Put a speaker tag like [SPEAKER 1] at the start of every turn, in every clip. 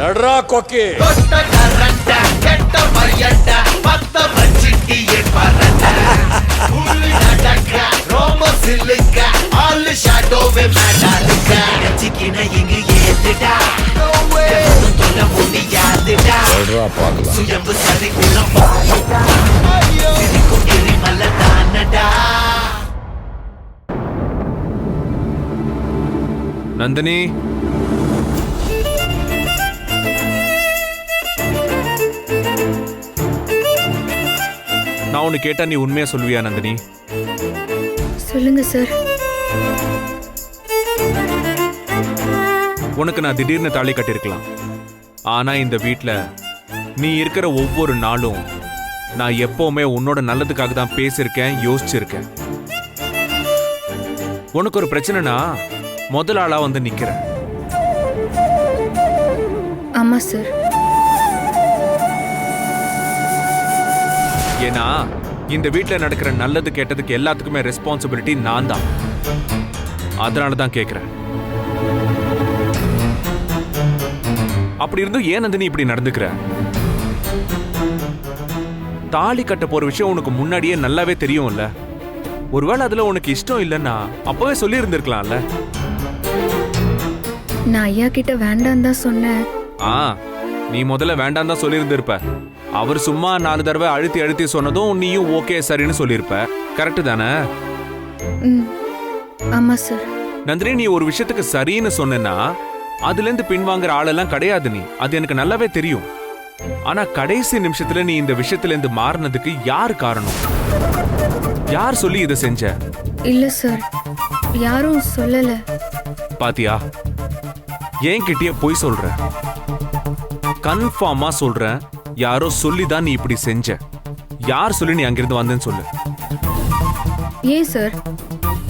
[SPEAKER 1] எட்ரா கொக்கி எட்ரா
[SPEAKER 2] நந்தினி, நான் ஒன்னு கேட்டா நீ உண்மையா சொல்லுவியா நந்தினி?
[SPEAKER 3] சொல்லுங்க சார்.
[SPEAKER 2] உனக்கு நான் திடீர்னு தாலி கட்டிருக்கலாம். ஆனா இந்த வீட்ல நீ இருக்கிற ஒவ்வொரு நாளும் நான் எப்பவுமே உன்னோட நல்லதுக்காக தான் பேசியிருக்கேன், யோசிச்சிருக்கேன். உனக்கு ஒரு பிரச்சனைனா முதல் ஆளா வந்து நிக்கிறேன்.
[SPEAKER 3] ஆமா சார்.
[SPEAKER 2] ஏன்னா இந்த வீட்ல நடக்கிற நல்லது கெட்டதுக்கு எல்லாத்துக்குமே ரெஸ்பான்சிபிலிட்டி நான் தான். அதனால தான் கேட்கிறேன். அப்படி இருந்தும் ஏன் நந்தினி இப்படி நடந்துக்கிற? தாலி கட்ட போற விஷயம் உனக்கு முன்னாடியே நல்லாவே தெரியும்ல. ஒருவேளை அதுல உனக்கு இஷ்டம் இல்லைன்னா அப்பவே சொல்லி இருந்திருக்கலாம்ல.
[SPEAKER 3] நான் ஐயா கிட்ட வேண்டாம் தான் சொன்னேன்.
[SPEAKER 2] நீ முதல்ல வேண்டாம் தான் சொல்லியிருந்திருப்ப. அவர் சும்மா 4 தடவை அழுத்தி அழுத்தி சொன்னதும் நீயும் ஓகே சரின்னு சொல்லியிருப்ப. கரெக்டு தானே?
[SPEAKER 3] ஆமா சார்.
[SPEAKER 2] நந்தினி, நீ ஒரு விஷயத்துக்கு சரின்னு சொன்னா அதுல இருந்து பின்வாங்குற ஆளெல்லாம் கிடையாது நீ. அது எனக்கு நல்லாவே தெரியும். ஆனா கடைசி நிமிஷத்துல நீ இந்த விஷயத்துல இருந்து மாறினதுக்கு யார் காரணம்? யார் சொல்லி இதை செஞ்ச?
[SPEAKER 3] இல்ல சார், யாரும் சொல்லல.
[SPEAKER 2] பாத்தியா, ஏன் கிட்டயே போய் சொல்ற? கன்ஃபார்மா சொல்றேன், யாரோ சொல்லிதான் நீ இப்படி செஞ்ச. யார் சொல்லி நீ அங்கிருந்து வந்தேன்னு சொல்லு.
[SPEAKER 3] ஏன் சார்,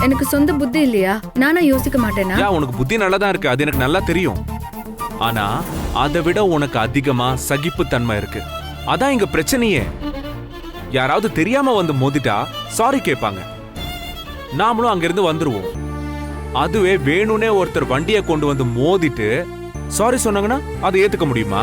[SPEAKER 3] எனக்கு சொந்த புத்தி இல்லையா? நானா யோசிக்க மாட்டேனா?
[SPEAKER 2] உனக்கு புத்தி நல்லதா இருக்கு, அது எனக்கு நல்லா தெரியும். ஆனா அதை விட உனக்கு அதிகமா சகிப்புத்தன்மை இருக்கு. அதான் இங்க பிரச்சனையே. யாராவது தெரியாம வந்து மோதிட்டா சாரி கேட்பாங்க, நாமளும் அங்கிருந்து வந்துருவோம். அதுவே வேணும்னே ஒருத்தர் வண்டியை கொண்டு வந்து மோதிட்டு சாரி சொன்னாங்கன்னா அதை ஏத்துக்க முடியுமா?